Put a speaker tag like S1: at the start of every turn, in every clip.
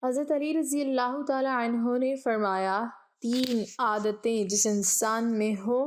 S1: حضرت علی رضی اللہ تعالی عنہ نے فرمایا، 3 عادتیں جس انسان میں ہو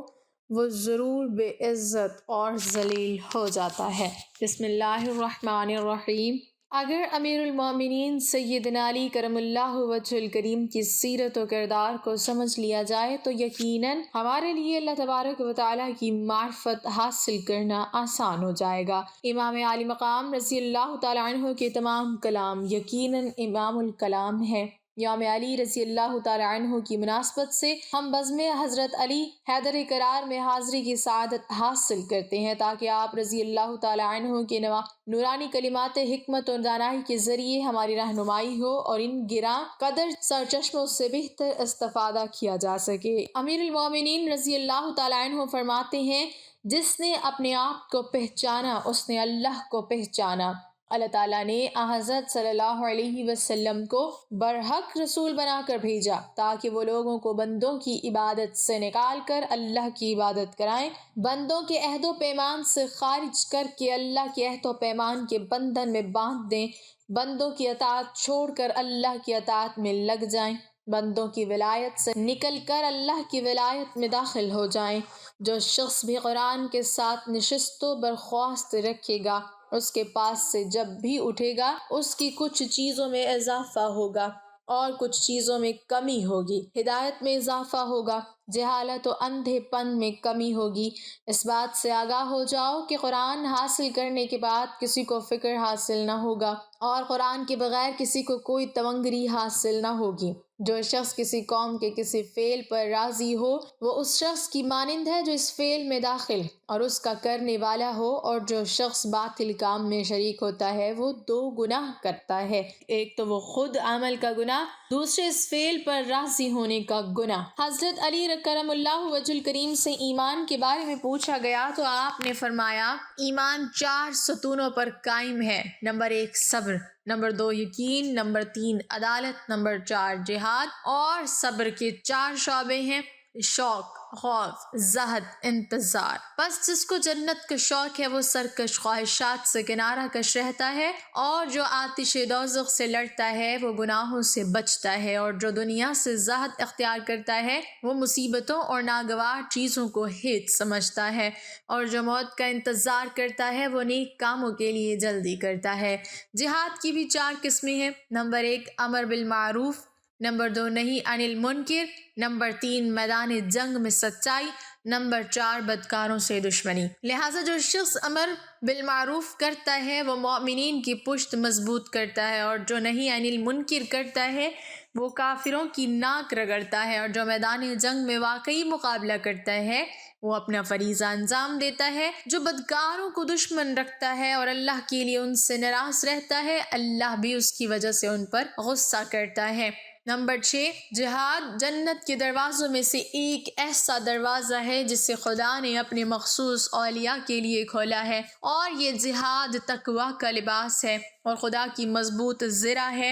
S1: وہ ضرور بے عزت اور ذلیل ہو جاتا ہے۔ بسم اللہ الرحمن الرحیم۔ اگر امیر المومنین سیدنا علی کرم اللہ وجہ الکریم کی سیرت و کردار کو سمجھ لیا جائے تو یقیناً ہمارے لیے اللہ تبارک و تعالیٰ کی معرفت حاصل کرنا آسان ہو جائے گا۔ امام عالی مقام رضی اللہ تعالیٰ عنہ کے تمام کلام یقیناً امام الکلام ہے۔ یوم علی رضی اللہ تعالیٰ عنہ کی مناسبت سے ہم بزم حضرت علی حیدر کرار میں حاضری کی سعادت حاصل کرتے ہیں تاکہ آپ رضی اللہ تعالیٰ عنہ کے نورانی کلمات حکمت اور دانائی کے ذریعے ہماری رہنمائی ہو اور ان گراں قدر سرچشموں سے بہتر استفادہ کیا جا سکے۔ امیر المومنین رضی اللہ تعالیٰ عنہ فرماتے ہیں، جس نے اپنے آپ کو پہچانا اس نے اللہ کو پہچانا۔ اللہ تعالیٰ نے حضرت صلی اللہ علیہ وسلم کو برحق رسول بنا کر بھیجا تاکہ وہ لوگوں کو بندوں کی عبادت سے نکال کر اللہ کی عبادت کرائیں، بندوں کے عہد و پیمان سے خارج کر کے اللہ کے عہد و پیمان کے بندھن میں باندھ دیں، بندوں کی اطاعت چھوڑ کر اللہ کی اطاعت میں لگ جائیں، بندوں کی ولایت سے نکل کر اللہ کی ولایت میں داخل ہو جائیں۔ جو شخص بھی قرآن کے ساتھ نشست و برخاست رکھے گا اس کے پاس سے جب بھی اٹھے گا اس کی کچھ چیزوں میں اضافہ ہوگا اور کچھ چیزوں میں کمی ہوگی، ہدایت میں اضافہ ہوگا، جہالت و اندھے پن میں کمی ہوگی۔ اس بات سے آگاہ ہو جاؤ کہ قرآن حاصل کرنے کے بعد کسی کو فکر حاصل نہ ہوگا اور قرآن کے بغیر کسی کو کوئی تونگری حاصل نہ ہوگی۔ جو شخص کسی قوم کے کسی فعل پر راضی ہو وہ اس شخص کی مانند ہے جو اس فعل میں داخل اور اس کا کرنے والا ہو، اور جو شخص باطل کام میں شریک ہوتا ہے وہ 2 گناہ کرتا ہے، ایک تو وہ خود عمل کا گناہ، دوسرے اس فعل پر راضی ہونے کا گناہ۔ حضرت علی کرم اللہ وجہ الکریم سے ایمان کے بارے میں پوچھا گیا تو آپ نے فرمایا، ایمان 4 ستونوں پر قائم ہے۔ نمبر 1 صبر، نمبر 2 یقین، نمبر 3 عدالت، نمبر 4 جہاد، اور صبر کے 4 شعبے ہیں: شوق، خوف، زہد، انتظار۔ بس جس کو جنت کا شوق ہے وہ سرکش خواہشات سے کنارہ کش رہتا ہے، اور جو آتش دوزخ سے لڑتا ہے وہ گناہوں سے بچتا ہے، اور جو دنیا سے زہد اختیار کرتا ہے وہ مصیبتوں اور ناگوار چیزوں کو ہیت سمجھتا ہے، اور جو موت کا انتظار کرتا ہے وہ نیک کاموں کے لیے جلدی کرتا ہے۔ جہاد کی بھی 4 قسمیں ہیں: نمبر 1 امر بالمعروف، نمبر 2 نہی عن المنکر، نمبر 3 میدان جنگ میں سچائی، نمبر 4 بدکاروں سے دشمنی۔ لہٰذا جو شخص امر بالمعروف کرتا ہے وہ مومنین کی پشت مضبوط کرتا ہے، اور جو نہی عن المنکر کرتا ہے وہ کافروں کی ناک رگڑتا ہے، اور جو میدان جنگ میں واقعی مقابلہ کرتا ہے وہ اپنا فریضہ انجام دیتا ہے۔ جو بدکاروں کو دشمن رکھتا ہے اور اللہ کے لیے ان سے ناراض رہتا ہے، اللہ بھی اس کی وجہ سے ان پر غصہ کرتا ہے۔ نمبر 6 جہاد جنت کے دروازوں میں سے ایک ایسا دروازہ ہے جسے خدا نے اپنے مخصوص اولیاء کے لیے کھولا ہے، اور یہ جہاد تقویٰ کا لباس ہے اور خدا کی مضبوط زرہ ہے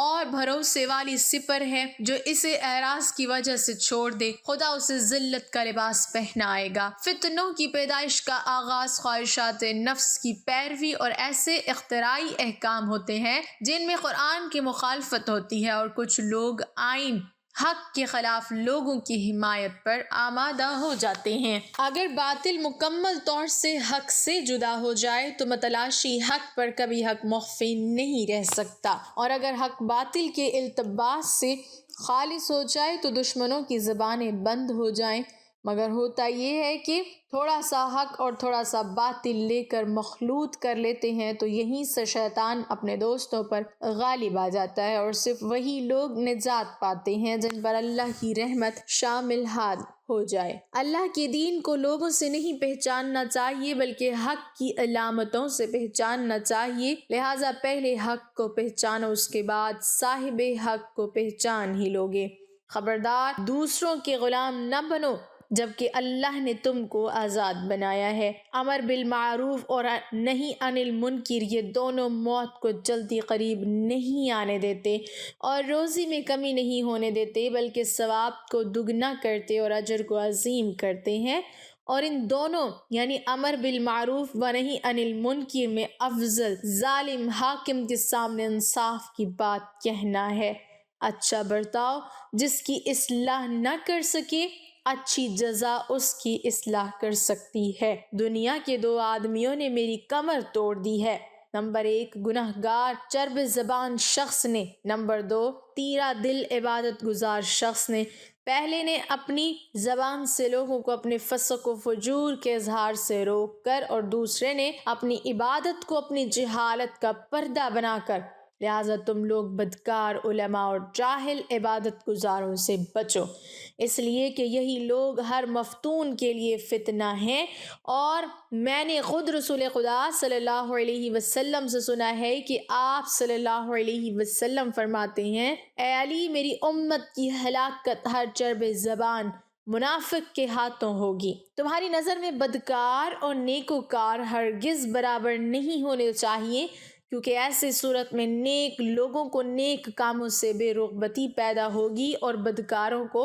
S1: اور بھروسے والی سپر ہے۔ جو اسے اعراض کی وجہ سے چھوڑ دے خدا اسے ذلت کا لباس پہنائے گا۔ فتنوں کی پیدائش کا آغاز خواہشات نفس کی پیروی اور ایسے اختراعی احکام ہوتے ہیں جن میں قرآن کی مخالفت ہوتی ہے، اور کچھ لوگ آئین حق کے خلاف لوگوں کی حمایت پر آمادہ ہو جاتے ہیں۔ اگر باطل مکمل طور سے حق سے جدا ہو جائے تو متلاشی حق پر کبھی حق مخفی نہیں رہ سکتا، اور اگر حق باطل کے التباس سے خالص ہو جائے تو دشمنوں کی زبانیں بند ہو جائیں۔ مگر ہوتا یہ ہے کہ تھوڑا سا حق اور تھوڑا سا باطل لے کر مخلوط کر لیتے ہیں تو یہیں سے شیطان اپنے دوستوں پر غالب آ جاتا ہے، اور صرف وہی لوگ نجات پاتے ہیں جن پر اللہ کی رحمت شامل حال ہو جائے۔ اللہ کے دین کو لوگوں سے نہیں پہچاننا چاہیے بلکہ حق کی علامتوں سے پہچاننا چاہیے، لہٰذا پہلے حق کو پہچانو، اس کے بعد صاحب حق کو پہچان ہی لوگے۔ خبردار دوسروں کے غلام نہ بنو جبکہ اللہ نے تم کو آزاد بنایا ہے۔ امر بالمعروف اور نہی عن المنکر یہ دونوں موت کو جلدی قریب نہیں آنے دیتے اور روزی میں کمی نہیں ہونے دیتے، بلکہ ثواب کو دگنا کرتے اور اجر کو عظیم کرتے ہیں، اور ان دونوں یعنی امر بالمعروف و نہی عن المنکر میں افضل ظالم حاکم کے سامنے انصاف کی بات کہنا ہے۔ اچھا برتاؤ جس کی اصلاح نہ کر سکے، اچھی جزا اس کی اصلاح کر سکتی ہے۔ دنیا کے 2 آدمیوں نے میری کمر توڑ دی ہے۔ نمبر 1 گناہگار چرب زبان شخص نے، نمبر 2 تیرا دل عبادت گزار شخص نے۔ پہلے نے اپنی زبان سے لوگوں کو اپنے فسق و فجور کے اظہار سے روک کر، اور دوسرے نے اپنی عبادت کو اپنی جہالت کا پردہ بنا کر۔ لہٰذا تم لوگ بدکار علماء اور جاہل عبادت گزاروں سے بچو، اس لیے کہ یہی لوگ ہر مفتون کے لیے فتنہ ہیں۔ اور میں نے خود رسول خدا صلی اللہ علیہ وسلم سے سنا ہے کہ آپ صلی اللہ علیہ وسلم فرماتے ہیں، اے علی میری امت کی ہلاکت ہر چرب زبان منافق کے ہاتھوں ہوگی۔ تمہاری نظر میں بدکار اور نیکوکار ہرگز برابر نہیں ہونے چاہیے، کیونکہ ایسی صورت میں نیک لوگوں کو نیک کاموں سے بے رغبتی پیدا ہوگی اور بدکاروں کو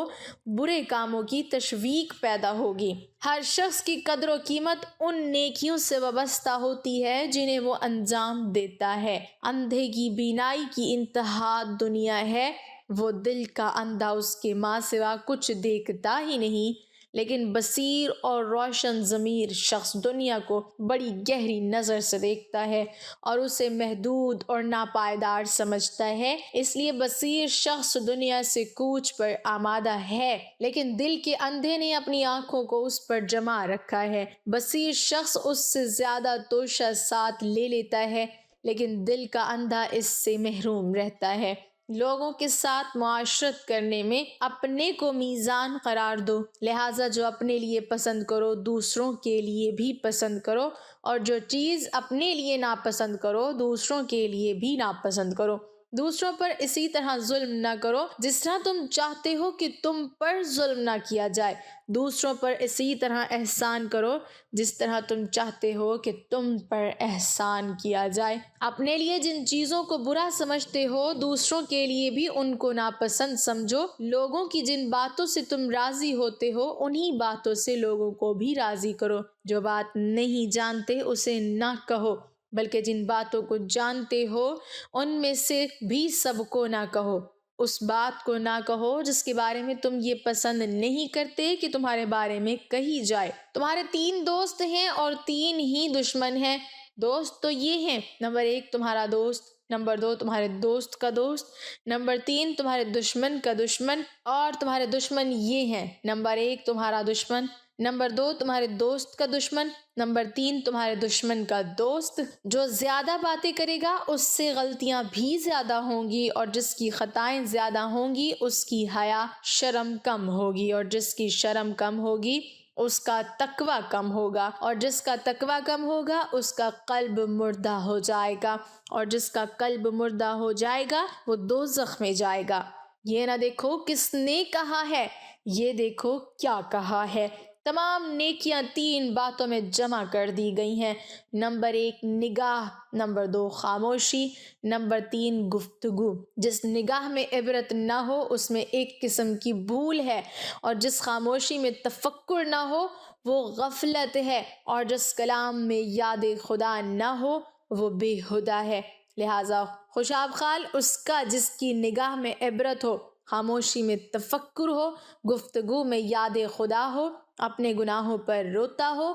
S1: برے کاموں کی تشویق پیدا ہوگی۔ ہر شخص کی قدر و قیمت ان نیکیوں سے وابستہ ہوتی ہے جنہیں وہ انجام دیتا ہے۔ اندھے کی بینائی کی انتہا دنیا ہے، وہ دل کا اندھا اس کے ماں سوا کچھ دیکھتا ہی نہیں، لیکن بصیر اور روشن ضمیر شخص دنیا کو بڑی گہری نظر سے دیکھتا ہے اور اسے محدود اور ناپائیدار سمجھتا ہے۔ اس لیے بصیر شخص دنیا سے کوچ پر آمادہ ہے، لیکن دل کے اندھے نے اپنی آنکھوں کو اس پر جما رکھا ہے۔ بصیر شخص اس سے زیادہ توشہ ساتھ لے لیتا ہے، لیکن دل کا اندھا اس سے محروم رہتا ہے۔ لوگوں کے ساتھ معاشرت کرنے میں اپنے کو میزان قرار دو، لہٰذا جو اپنے لیے پسند کرو دوسروں کے لیے بھی پسند کرو، اور جو چیز اپنے لیے ناپسند کرو دوسروں کے لیے بھی ناپسند کرو۔ دوسروں پر اسی طرح ظلم نہ کرو جس طرح تم چاہتے ہو کہ تم پر ظلم نہ کیا جائے، دوسروں پر اسی طرح احسان کرو جس طرح تم چاہتے ہو کہ تم پر احسان کیا جائے۔ اپنے لیے جن چیزوں کو برا سمجھتے ہو دوسروں کے لیے بھی ان کو ناپسند سمجھو۔ لوگوں کی جن باتوں سے تم راضی ہوتے ہو انہی باتوں سے لوگوں کو بھی راضی کرو۔ جو بات نہیں جانتے اسے نہ کہو، بلکہ جن باتوں کو جانتے ہو ان میں سے بھی سب کو نہ کہو۔ اس بات کو نہ کہو جس کے بارے میں تم یہ پسند نہیں کرتے کہ تمہارے بارے میں کہی جائے۔ تمہارے 3 دوست ہیں اور 3 ہی دشمن ہیں۔ دوست تو یہ ہیں، نمبر 1 تمہارا دوست، نمبر 2 تمہارے دوست کا دوست، نمبر 3 تمہارے دشمن کا دشمن، اور تمہارے دشمن یہ ہیں، نمبر 1 تمہارا دشمن، نمبر 2 تمہارے دوست کا دشمن، نمبر 3 تمہارے دشمن کا دوست۔ جو زیادہ باتیں کرے گا اس سے غلطیاں بھی زیادہ ہوں گی، اور جس کی خطائیں زیادہ ہوں گی اس کی حیا شرم کم ہوگی، اور جس کی شرم کم ہوگی اس کا تقویٰ کم ہوگا، اور جس کا تقویٰ کم ہوگا اس کا قلب مردہ ہو جائے گا، اور جس کا قلب مردہ ہو جائے گا وہ دوزخ میں جائے گا۔ یہ نہ دیکھو کس نے کہا ہے، یہ دیکھو کیا کہا ہے۔ تمام نیکیاں 3 باتوں میں جمع کر دی گئی ہیں، نمبر 1 نگاہ، نمبر 2 خاموشی، نمبر 3 گفتگو۔ جس نگاہ میں عبرت نہ ہو اس میں ایک قسم کی بھول ہے، اور جس خاموشی میں تفکر نہ ہو وہ غفلت ہے، اور جس کلام میں یاد خدا نہ ہو وہ بے ہدہ ہے۔ لہٰذا خوشاب خال اس کا جس کی نگاہ میں عبرت ہو، خاموشی میں تفکر ہو، گفتگو میں یاد خدا ہو، اپنے گناہوں پر روتا ہو،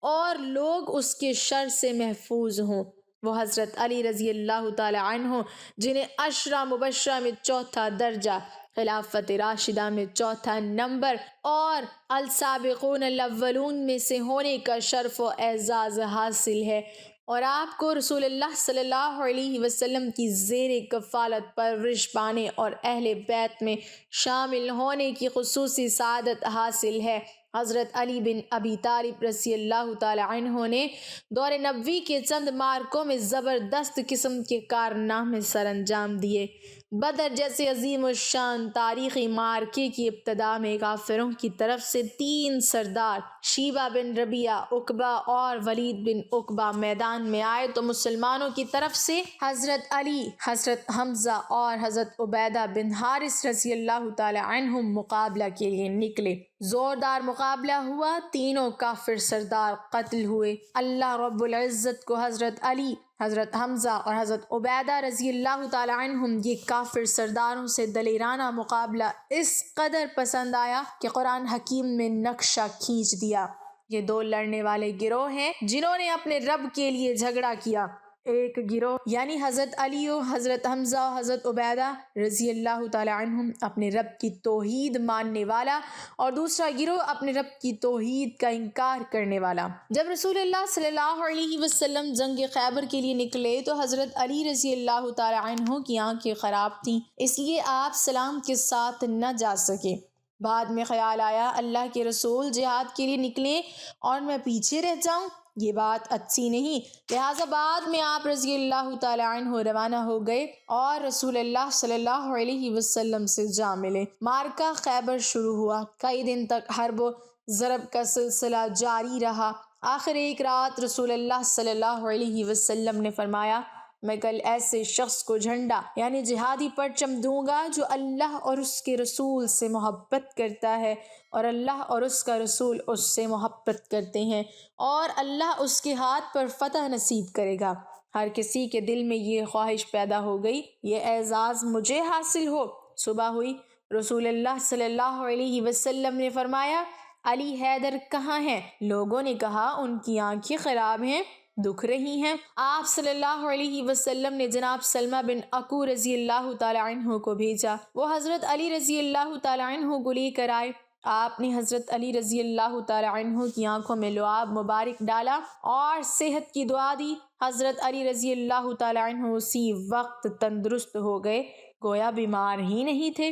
S1: اور لوگ اس کے شر سے محفوظ ہوں۔ وہ حضرت علی رضی اللہ تعالی عنہ جنہیں عشرہ مبشرہ میں 4تھا درجہ، خلافت راشدہ میں 4تھا نمبر اور السابقون الاولون میں سے ہونے کا شرف و اعزاز حاصل ہے، اور آپ کو رسول اللہ صلی اللہ علیہ وسلم کی زیر کفالت پرورش پانے اور اہل بیت میں شامل ہونے کی خصوصی سعادت حاصل ہے۔ حضرت علی بن ابی طالب رضی اللہ تعالی عنہ نے دور نبوی کے چند معرکوں میں زبردست قسم کے کارنامے سر انجام دیے۔ بدر جیسے عظیم الشان تاریخی معرکے کی ابتدا میں کافروں کی طرف سے 3 سردار شیبہ بن ربیعہ، عقبہ اور ولید بن عقبہ میدان میں آئے تو مسلمانوں کی طرف سے حضرت علی، حضرت حمزہ اور حضرت عبیدہ بن حارث رضی اللہ تعالی عنہم مقابلہ کے لیے نکلے۔ زوردار مقابلہ ہوا، تینوں کافر سردار قتل ہوئے۔ اللہ رب العزت کو حضرت علی، حضرت حمزہ اور حضرت عبیدہ رضی اللہ تعالی عنہم یہ کافر سرداروں سے دلیرانہ مقابلہ اس قدر پسند آیا کہ قرآن حکیم میں نقشہ کھینچ دیا۔ یہ دو لڑنے والے گروہ ہیں جنہوں نے اپنے رب کے لیے جھگڑا کیا۔ ایک گروہ یعنی حضرت علی و حضرت حمزہ و حضرت عبیدہ رضی اللہ تعالی عنہم اپنے رب کی توحید ماننے والا، اور دوسرا گروہ اپنے رب کی توحید کا انکار کرنے والا۔ جب رسول اللہ صلی اللہ علیہ وسلم جنگ خیبر کے لیے نکلے تو حضرت علی رضی اللہ تعالی عنہ کی آنکھیں خراب تھیں، اس لیے آپ سلام کے ساتھ نہ جا سکے۔ بعد میں خیال آیا اللہ کے رسول جہاد کے لیے نکلیں اور میں پیچھے رہ جاؤں، یہ بات اچھی نہیں، لہٰذا بعد میں آپ رضی اللہ تعالی عنہ روانہ ہو گئے اور رسول اللہ صلی اللہ علیہ وسلم سے جا ملے۔ معرکہ خیبر شروع ہوا، کئی دن تک حرب و ضرب کا سلسلہ جاری رہا۔ آخر ایک رات رسول اللہ صلی اللہ علیہ وسلم نے فرمایا، میں کل ایسے شخص کو جھنڈا یعنی جہادی پرچم دوں گا جو اللہ اور اس کے رسول سے محبت کرتا ہے اور اللہ اور اس کا رسول اس سے محبت کرتے ہیں، اور اللہ اس کے ہاتھ پر فتح نصیب کرے گا۔ ہر کسی کے دل میں یہ خواہش پیدا ہو گئی، یہ اعزاز مجھے حاصل ہو۔ صبح ہوئی، رسول اللہ صلی اللہ علیہ وسلم نے فرمایا، علی حیدر کہاں ہیں؟ لوگوں نے کہا ان کی آنکھیں خراب ہیں، دکھ رہی ہیں۔ آپ صلی اللہ علیہ وسلم نے جناب سلمہ بن اکو رضی اللہ تعالی عنہ کو بھیجا، وہ حضرت علی رضی اللہ تعالی عنہ کو لے کر آئے۔ آپ نے حضرت علی رضی اللہ تعالی عنہ کی آنکھوں میں لعاب مبارک ڈالا اور صحت کی دعا دی۔ حضرت علی رضی اللہ تعالی عنہ اسی وقت تندرست ہو گئے، گویا بیمار ہی نہیں تھے۔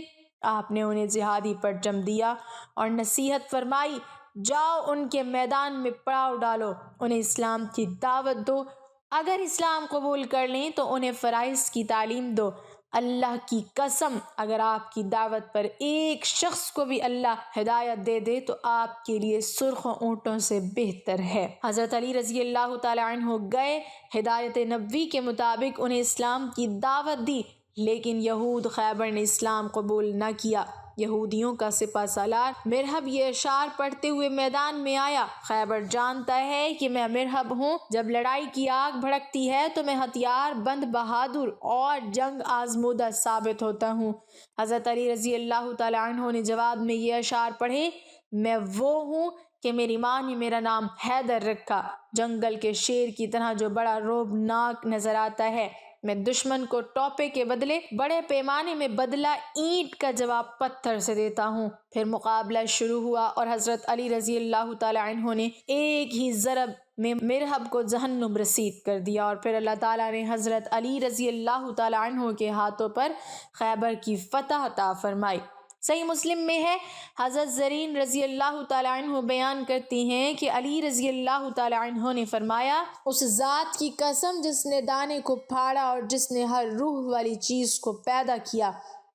S1: آپ نے انہیں جہادی پرچم دیا اور نصیحت فرمائی، جاؤ ان کے میدان میں پڑاؤ ڈالو، انہیں اسلام کی دعوت دو، اگر اسلام قبول کر لیں تو انہیں فرائض کی تعلیم دو۔ اللہ کی قسم اگر آپ کی دعوت پر ایک شخص کو بھی اللہ ہدایت دے دے تو آپ کے لیے سرخ اونٹوں سے بہتر ہے۔ حضرت علی رضی اللہ تعالی عنہ گئے، ہدایت نبوی کے مطابق انہیں اسلام کی دعوت دی، لیکن یہود خیبر نے اسلام قبول نہ کیا۔ یہودیوں کا سپہ سالار مرحب یہ اشعار پڑھتے ہوئے میدان میں آیا، خیبر جانتا ہے کہ میں مرحب ہوں، جب لڑائی کی آگ بھڑکتی ہے تو میں ہتھیار بند بہادر اور جنگ آزمودہ ثابت ہوتا ہوں۔ حضرت علی رضی اللہ تعالی عنہ نے جواب میں یہ اشعار پڑھے، میں وہ ہوں کہ میری ماں نے میرا نام حیدر رکھا، جنگل کے شیر کی طرح جو بڑا رعبناک نظر آتا ہے۔ میں دشمن کو ٹوپے کے بدلے بڑے پیمانے میں بدلہ اینٹ کا جواب پتھر سے دیتا ہوں۔ پھر مقابلہ شروع ہوا اور حضرت علی رضی اللہ تعالی عنہ نے ایک ہی ضرب میں مرحب کو جہنم رسید کر دیا، اور پھر اللہ تعالیٰ نے حضرت علی رضی اللہ تعالی عنہ کے ہاتھوں پر خیبر کی فتح عطا فرمائی۔ صحیح مسلم میں ہے، حضرت زرین رضی اللہ تعالی عنہ بیان کرتی ہیں کہ علی رضی اللہ تعالی عنہ نے فرمایا، اس ذات کی قسم جس نے دانے کو پھاڑا اور جس نے ہر روح والی چیز کو پیدا کیا،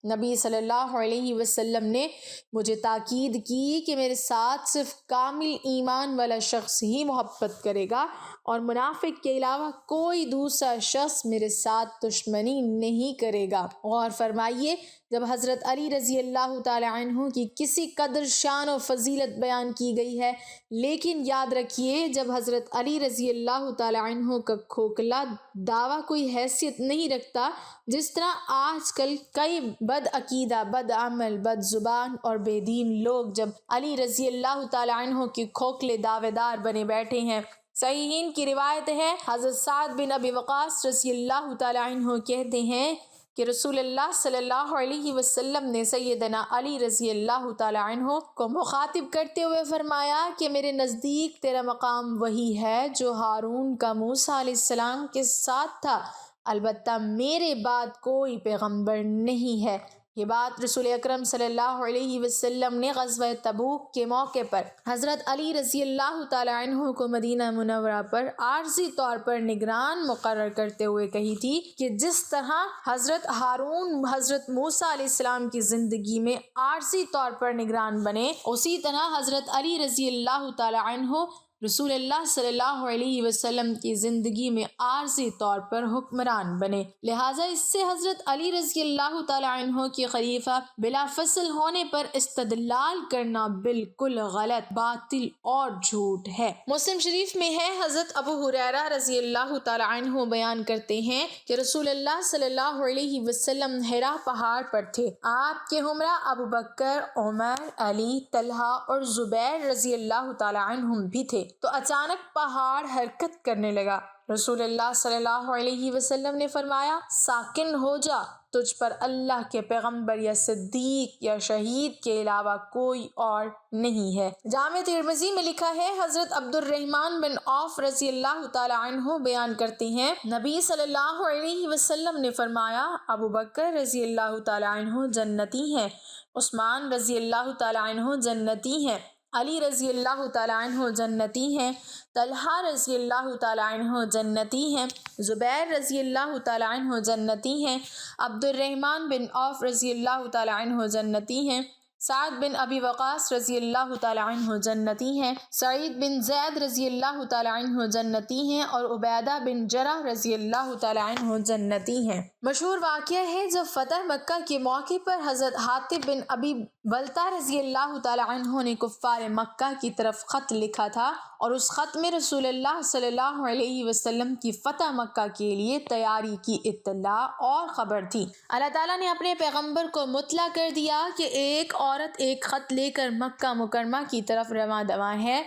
S1: نبی صلی اللہ علیہ وسلم نے مجھے تاکید کی کہ میرے ساتھ صرف کامل ایمان والا شخص ہی محبت کرے گا اور منافق کے علاوہ کوئی دوسرا شخص میرے ساتھ دشمنی نہیں کرے گا۔ اور فرمائیے، جب حضرت علی رضی اللہ تعالی عنہ کی کسی قدر شان و فضیلت بیان کی گئی ہے، لیکن یاد رکھیے جب حضرت علی رضی اللہ تعالی عنہ کا کھوکھلا دعویٰ کوئی حیثیت نہیں رکھتا، جس طرح آج کل کئی بد عقیدہ، بد عمل، بد زبان اور بے دین لوگ جب علی رضی اللہ تعالی عنہ کے کھوکھلے دعوے دار بنے بیٹھے ہیں۔ صحیحین کی روایت ہے، حضرت سعد بن ابی وقاص رضی اللہ تعالی عنہ کہتے ہیں کہ رسول اللہ صلی اللہ علیہ وسلم نے سیدنا علی رضی اللہ تعالی عنہ کو مخاطب کرتے ہوئے فرمایا کہ میرے نزدیک تیرا مقام وہی ہے جو ہارون کا موسیٰ علیہ السلام کے ساتھ تھا، البتہ میرے بعد کوئی پیغمبر نہیں ہے۔ یہ بات رسول اکرم صلی اللہ علیہ وسلم نے غزوہ تبوک کے موقع پر حضرت علی رضی اللہ تعالی عنہ کو مدینہ منورہ پر عارضی طور پر نگران مقرر کرتے ہوئے کہی تھی کہ جس طرح حضرت ہارون حضرت موسیٰ علیہ السلام کی زندگی میں عارضی طور پر نگران بنے، اسی طرح حضرت علی رضی اللہ تعالی عنہ رسول اللہ صلی اللہ علیہ وسلم کی زندگی میں عارضی طور پر حکمران بنے، لہٰذا اس سے حضرت علی رضی اللہ تعالی عنہ کی خلیفہ بلا فصل ہونے پر استدلال کرنا بالکل غلط، باطل اور جھوٹ ہے۔ مسلم شریف میں ہے، حضرت ابو ہریرہ رضی اللہ تعالی عنہ بیان کرتے ہیں کہ رسول اللہ صلی اللہ علیہ وسلم حرا پہاڑ پر تھے، آپ کے ہمراہ ابو بکر، عمر، علی، طلحہ اور زبیر رضی اللہ تعالی عنہم بھی تھے، تو اچانک پہاڑ حرکت کرنے لگا۔ رسول اللہ صلی اللہ علیہ وسلم نے فرمایا، ساکن ہو جا، تجھ پر اللہ کے پیغمبر یا صدیق یا شہید کے علاوہ کوئی اور نہیں ہے۔ جامع ترمذی میں لکھا ہے، حضرت عبد الرحمن بن عوف رضی اللہ تعالی عنہ بیان کرتے ہیں، نبی صلی اللہ علیہ وسلم نے فرمایا، ابو بکر رضی اللہ تعالی عنہ جنتی ہیں، عثمان رضی اللہ تعالی عنہ جنتی ہیں، علی رضی اللہ تعالی عنہ جنتی ہیں، طلحہ رضی اللہ تعالی عنہ جنتی ہیں، زبیر رضی اللہ تعالی عنہ جنتی ہیں، عبد الرحمن بن عوف رضی اللہ تعالی عنہ جنتی ہیں، سعد بن ابی وقاص رضی اللہ تعالی عنہ جنتی ہیں، سعید بن زید رضی اللہ تعالی عنہ جنتی ہیں، اور عبیدہ بن جرح رضی اللہ تعالی عنہ جنتی ہیں۔ مشہور واقعہ ہے، جب فتح مکہ کے موقع پر حضرت حاطب بن ابی بلتہ رضی اللہ تعالی عنہ نے کفار مکہ کی طرف خط لکھا تھا، اور اس خط میں رسول اللہ صلی اللہ علیہ وسلم کی فتح مکہ کے لیے تیاری کی اطلاع اور خبر تھی۔ اللہ تعالیٰ نے اپنے پیغمبر کو مطلع کر دیا کہ ایک عورت ایک خط لے کر مکہ مکرمہ کی طرف رواں دواں ہے،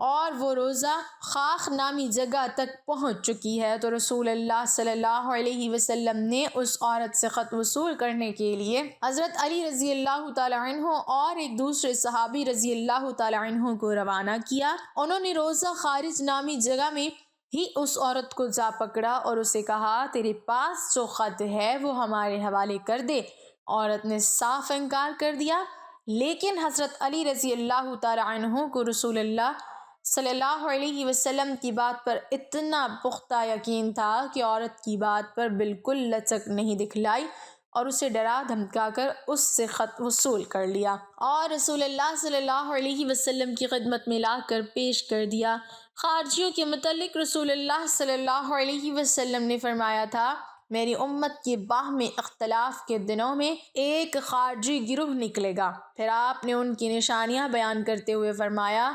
S1: اور وہ روزہ خاخ نامی جگہ تک پہنچ چکی ہے، تو رسول اللہ صلی اللہ علیہ وسلم نے اس عورت سے خط وصول کرنے کے لیے حضرت علی رضی اللہ تعالی عنہ اور ایک دوسرے صحابی رضی اللہ تعالی عنہ کو روانہ کیا۔ انہوں نے روزہ خارج نامی جگہ میں ہی اس عورت کو جا پکڑا اور اسے کہا، تیرے پاس جو خط ہے وہ ہمارے حوالے کر دے۔ عورت نے صاف انکار کر دیا، لیکن حضرت علی رضی اللہ تعالی عنہ کو رسول اللہ صلی اللہ علیہ وسلم کی بات پر اتنا پختہ یقین تھا کہ عورت کی بات پر بالکل لچک نہیں دکھلائی، اور اسے ڈرا دھمکا کر اس سے خط وصول کر لیا اور رسول اللہ صلی اللہ علیہ وسلم کی خدمت میں لا کر پیش کر دیا۔ خارجیوں کے متعلق رسول اللہ صلی اللہ علیہ وسلم نے فرمایا تھا، میری امت کے باہمی اختلاف کے دنوں میں ایک خارجی گروہ نکلے گا۔ پھر آپ نے ان کی نشانیاں بیان کرتے ہوئے فرمایا،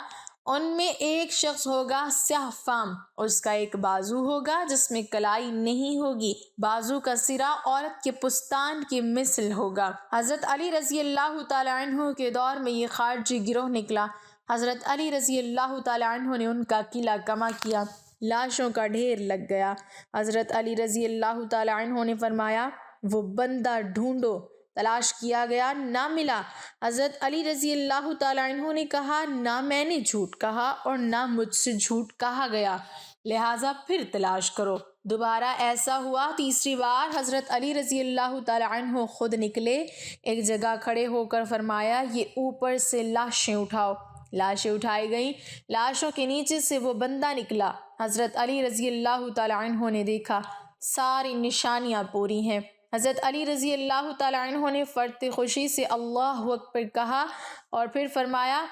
S1: ان میں ایک شخص ہوگا سیاہ فام، اس کا ایک بازو ہوگا جس میں کلائی نہیں ہوگی، بازو کا سرا عورت کے پستان کی مثل ہوگا۔ حضرت علی رضی اللہ تعالی عنہ کے دور میں یہ خارجی گروہ نکلا۔ حضرت علی رضی اللہ تعالی عنہ نے ان کا قلعہ کما کیا، لاشوں کا ڈھیر لگ گیا۔ حضرت علی رضی اللہ تعالی عنہ نے فرمایا، وہ بندہ ڈھونڈو۔ تلاش کیا گیا، نہ ملا۔ حضرت علی رضی اللہ تعالی عنہ نے کہا، نہ میں نے جھوٹ کہا اور نہ مجھ سے جھوٹ کہا گیا، لہٰذا پھر تلاش کرو۔ دوبارہ ایسا ہوا، تیسری بار حضرت علی رضی اللہ تعالی عنہ خود نکلے، ایک جگہ کھڑے ہو کر فرمایا، یہ اوپر سے لاشیں اٹھاؤ۔ لاشیں اٹھائی گئیں، لاشوں کے نیچے سے وہ بندہ نکلا۔ حضرت علی رضی اللہ تعالی عنہ نے دیکھا، ساری نشانیاں پوری ہیں۔ حضرت علی رضی اللہ تعالی عنہ نے فرط خوشی سے اللہ اکبر کہا اور پھر فرمایا،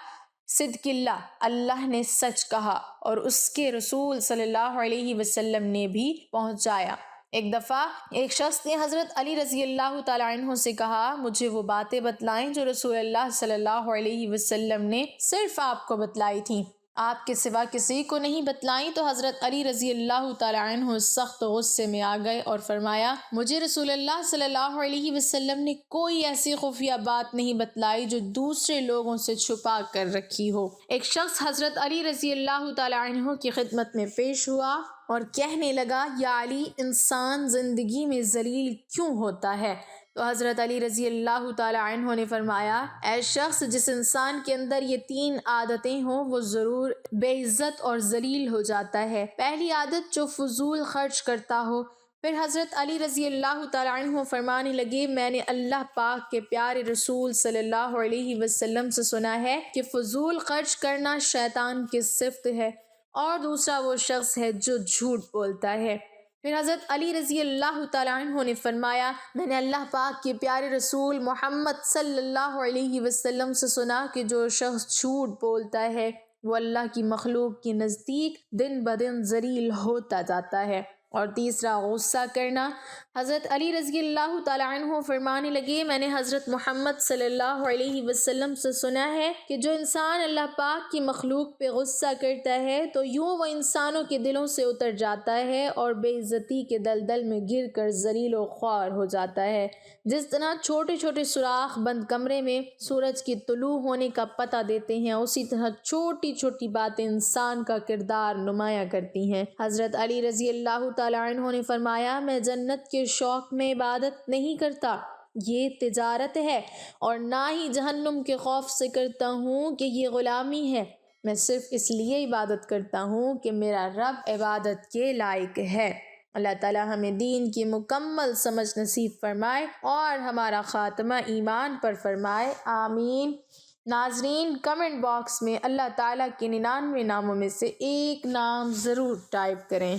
S1: صدق اللہ، اللہ نے سچ کہا اور اس کے رسول صلی اللہ علیہ وسلم نے بھی پہنچایا۔ ایک دفعہ ایک شخص نے حضرت علی رضی اللہ تعالی عنہ سے کہا، مجھے وہ باتیں بتلائیں جو رسول اللہ صلی اللہ علیہ وسلم نے صرف آپ کو بتلائی تھیں، آپ کے سوا کسی کو نہیں بتلائیں۔ تو حضرت علی رضی اللہ تعالی عنہ سخت غصے میں آ گئے اور فرمایا، مجھے رسول اللہ صلی اللہ علیہ وسلم نے کوئی ایسی خفیہ بات نہیں بتلائی جو دوسرے لوگوں سے چھپا کر رکھی ہو۔ ایک شخص حضرت علی رضی اللہ تعالی عنہ کی خدمت میں پیش ہوا اور کہنے لگا، یا علی، انسان زندگی میں ذلیل کیوں ہوتا ہے؟ تو حضرت علی رضی اللہ تعالی عنہ نے فرمایا، اے شخص، جس انسان کے اندر یہ 3 عادتیں ہوں وہ ضرور بے عزت اور ذلیل ہو جاتا ہے۔ پہلی عادت، جو فضول خرچ کرتا ہو۔ پھر حضرت علی رضی اللہ تعالی عنہ فرمانے لگے، میں نے اللہ پاک کے پیارے رسول صلی اللہ علیہ وسلم سے سنا ہے کہ فضول خرچ کرنا شیطان کی صفت ہے، اور دوسرا وہ شخص ہے جو جھوٹ بولتا ہے۔ پھر حضرت علی رضی اللہ تعالی عنہ نے فرمایا، میں نے اللہ پاک کے پیارے رسول محمد صلی اللہ علیہ وسلم سے سنا کہ جو شخص جھوٹ بولتا ہے وہ اللہ کی مخلوق کے نزدیک دن بدن ذلیل ہوتا جاتا ہے۔ اور تیسرا غصہ کرنا۔ حضرت علی رضی اللہ تعالیٰ عنہ فرمانے لگے میں نے حضرت محمد صلی اللہ علیہ وسلم سے سنا ہے کہ جو انسان اللہ پاک کی مخلوق پہ غصہ کرتا ہے تو یوں وہ انسانوں کے دلوں سے اتر جاتا ہے اور بے عزتی کے دلدل میں گر کر ذلیل و خوار ہو جاتا ہے۔ جس طرح چھوٹے چھوٹے سوراخ بند کمرے میں سورج کی طلوع ہونے کا پتہ دیتے ہیں، اسی طرح چھوٹی چھوٹی باتیں انسان کا کردار نمایاں کرتی ہیں۔ حضرت علی رضی اللہ تعالیٰ عنہ نے فرمایا میں جنت کے شوق میں عبادت نہیں کرتا، یہ تجارت ہے، اور نہ ہی جہنم کے خوف سے کرتا ہوں کہ یہ غلامی ہے، میں صرف اس لیے عبادت کرتا ہوں کہ میرا رب عبادت کے لائق ہے۔ اللہ تعالیٰ ہمیں دین کی مکمل سمجھ نصیب فرمائے اور ہمارا خاتمہ ایمان پر فرمائے، آمین۔ ناظرین، کمنٹ باکس میں اللہ تعالیٰ کے 99 ناموں میں سے ایک نام ضرور ٹائپ کریں۔